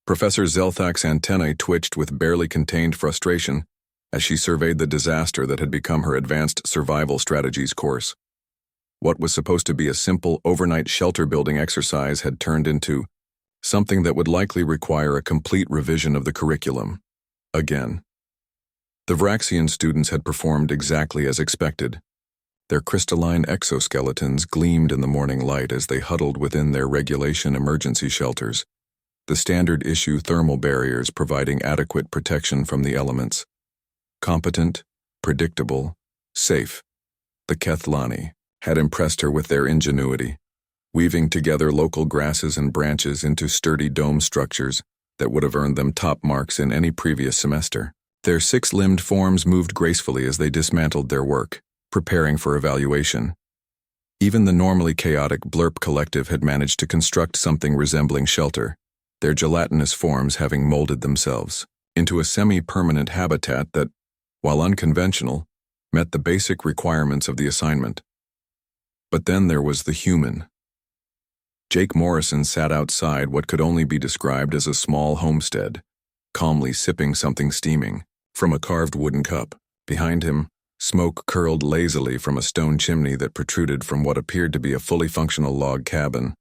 Professor Zelthak's antennae twitched with barely contained frustration as she surveyed the disaster that had become her advanced survival strategies course. What was supposed to be a simple overnight shelter-building exercise had turned into something that would likely require a complete revision of the curriculum. Again. The Vraxian students had performed exactly as expected. Their crystalline exoskeletons gleamed in the morning light as they huddled within their regulation emergency shelters, the standard-issue thermal barriers providing adequate protection from the elements. Competent, predictable, safe. The Kethlani had impressed her with their ingenuity, weaving together local grasses and branches into sturdy dome structures that would have earned them top marks in any previous semester. Their six-limbed forms moved gracefully as they dismantled their work, preparing for evaluation. Even the normally chaotic Blurp Collective had managed to construct something resembling shelter, their gelatinous forms having molded themselves into a semi-permanent habitat that, while unconventional, met the basic requirements of the assignment. But then there was the human. Jake Morrison sat outside what could only be described as a small homestead, calmly sipping something steaming from a carved wooden cup. Behind him, smoke curled lazily from a stone chimney that protruded from what appeared to be a fully functional log cabin.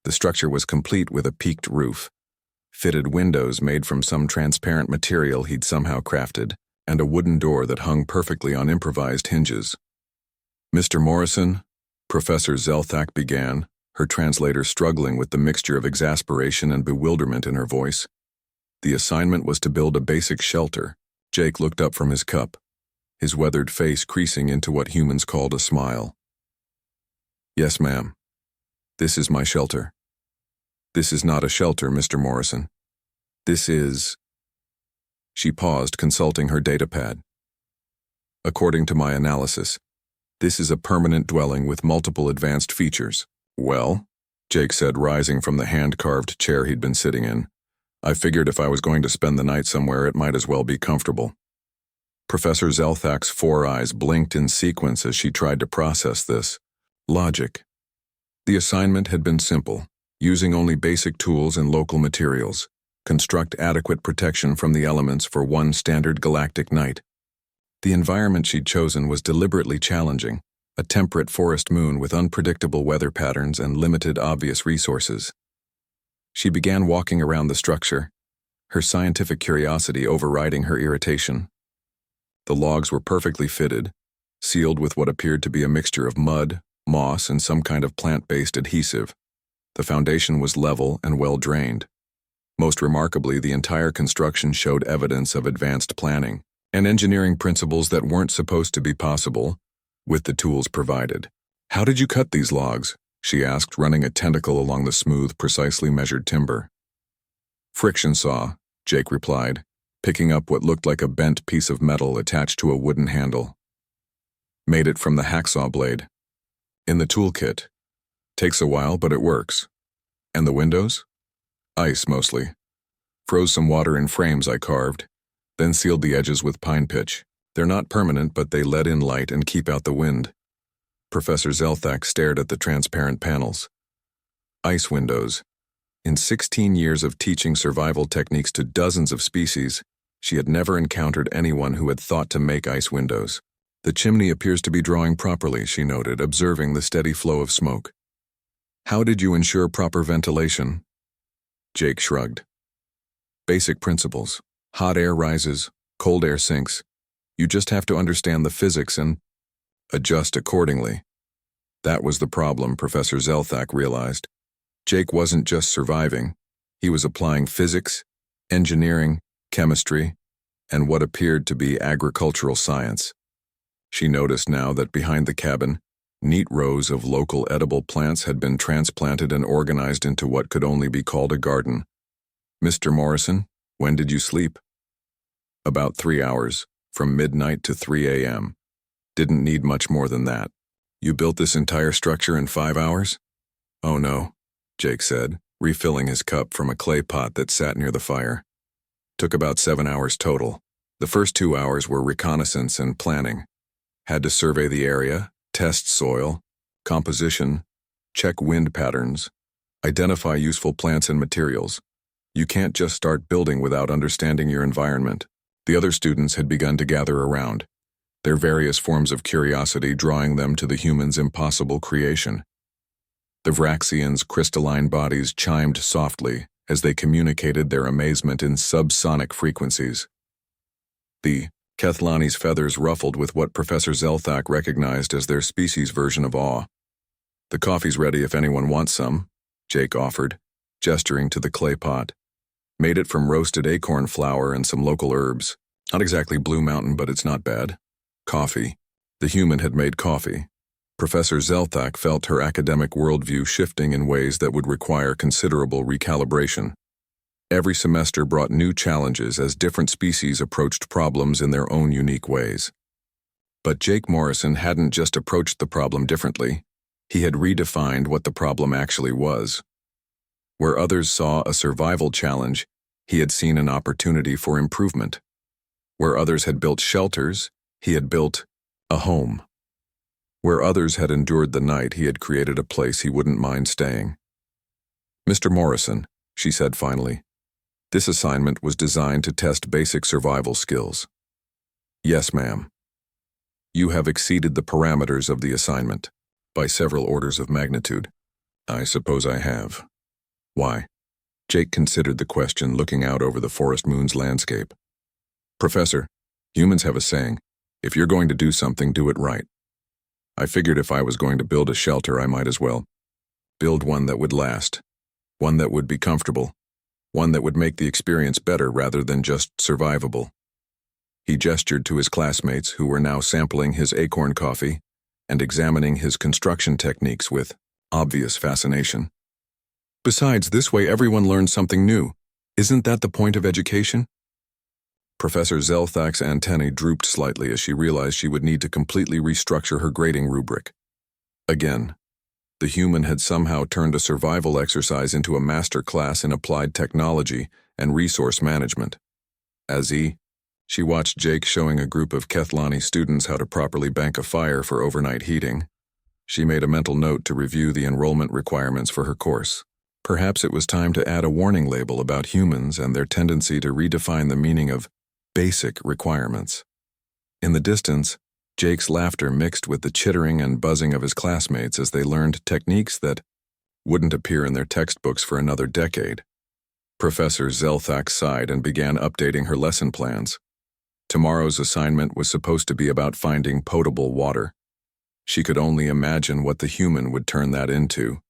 The structure was complete with a peaked roof, fitted windows made from some transparent material he'd somehow crafted, and a wooden door that hung perfectly on improvised hinges. "Mr. Morrison," Professor Zelthak began, her translator struggling with the mixture of exasperation and bewilderment in her voice. The assignment was to build a basic shelter. Jake looked up from his cup, his weathered face creasing into what humans called a smile. "Yes, ma'am. This is my shelter." "This is not a shelter, Mr. Morrison. This is—" She paused, consulting her datapad. "According to my analysis, this is a permanent dwelling with multiple advanced features." "Well," Jake said, rising from the hand-carved chair he'd been sitting in, "I figured if I was going to spend the night somewhere, it might as well be comfortable." Professor Zelthak's four eyes blinked in sequence as she tried to process this. Logic. The assignment had been simple, using only basic tools and local materials. Construct adequate protection from the elements for one standard galactic night. The environment she'd chosen was deliberately challenging, a temperate forest moon with unpredictable weather patterns and limited obvious resources. She began walking around the structure, her scientific curiosity overriding her irritation. The logs were perfectly fitted, sealed with what appeared to be a mixture of mud, moss, and some kind of plant-based adhesive. The foundation was level and well-drained. Most remarkably, the entire construction showed evidence of advanced planning and engineering principles that weren't supposed to be possible with the tools provided. "How did you cut these logs?" she asked, running a tentacle along the smooth, precisely measured timber. "Friction saw," Jake replied, picking up what looked like a bent piece of metal attached to a wooden handle. "Made it from the hacksaw blade. In the toolkit. Takes a while, but it works. And the windows? Ice, mostly. Froze some water in frames I carved, then sealed the edges with pine pitch. They're not permanent, but they let in light and keep out the wind." Professor Zelthak stared at the transparent panels. Ice windows. In 16 years of teaching survival techniques to dozens of species, she had never encountered anyone who had thought to make ice windows. "The chimney appears to be drawing properly," she noted, observing the steady flow of smoke. "How did you ensure proper ventilation?" Jake shrugged. "Basic principles. Hot air rises, cold air sinks. You just have to understand the physics and adjust accordingly." That was the problem, Professor Zelthak realized. Jake wasn't just surviving. He was applying physics, engineering, chemistry, and what appeared to be agricultural science. She noticed now that behind the cabin, neat rows of local edible plants had been transplanted and organized into what could only be called a garden. "Mr. Morrison, when did you sleep?" "About 3 hours, from midnight to 3 a.m. Didn't need much more than that." "You built this entire structure in 5 hours?" "Oh no," Jake said, refilling his cup from a clay pot that sat near the fire. "Took about 7 hours total. The first 2 hours were reconnaissance and planning. Had to survey the area, test soil, composition, check wind patterns, identify useful plants and materials. You can't just start building without understanding your environment. The other students had begun to gather around, their various forms of curiosity drawing them to the human's impossible creation. The Vraxians' crystalline bodies chimed softly as they communicated their amazement in subsonic frequencies. The Kethlani's feathers ruffled with what Professor Zelthak recognized as their species' version of awe. "The coffee's ready if anyone wants some," Jake offered, gesturing to the clay pot. "Made it from roasted acorn flour and some local herbs. Not exactly Blue Mountain, but it's not bad." Coffee. The human had made coffee. Professor Zelthak felt her academic worldview shifting in ways that would require considerable recalibration. Every semester brought new challenges as different species approached problems in their own unique ways. But Jake Morrison hadn't just approached the problem differently. He had redefined what the problem actually was. Where others saw a survival challenge, he had seen an opportunity for improvement. Where others had built shelters, he had built a home. Where others had endured the night, he had created a place he wouldn't mind staying. "Mr. Morrison," she said finally, "this assignment was designed to test basic survival skills." "Yes, ma'am." "You have exceeded the parameters of the assignment by several orders of magnitude." "I suppose I have." "Why?" Jake considered the question, looking out over the forest moon's landscape. "Professor, humans have a saying, if you're going to do something, do it right. I figured if I was going to build a shelter, I might as well build one that would last, one that would be comfortable, one that would make the experience better rather than just survivable." He gestured to his classmates who were now sampling his acorn coffee and examining his construction techniques with obvious fascination. "Besides, this way everyone learns something new. Isn't that the point of education?" Professor Zelthak's antennae drooped slightly as she realized she would need to completely restructure her grading rubric. Again, the human had somehow turned a survival exercise into a master class in applied technology and resource management. She watched Jake showing a group of Kethlani students how to properly bank a fire for overnight heating. She made a mental note to review the enrollment requirements for her course. Perhaps it was time to add a warning label about humans and their tendency to redefine the meaning of basic requirements. In the distance, Jake's laughter mixed with the chittering and buzzing of his classmates as they learned techniques that wouldn't appear in their textbooks for another decade. Professor Zelthak sighed and began updating her lesson plans. Tomorrow's assignment was supposed to be about finding potable water. She could only imagine what the human would turn that into.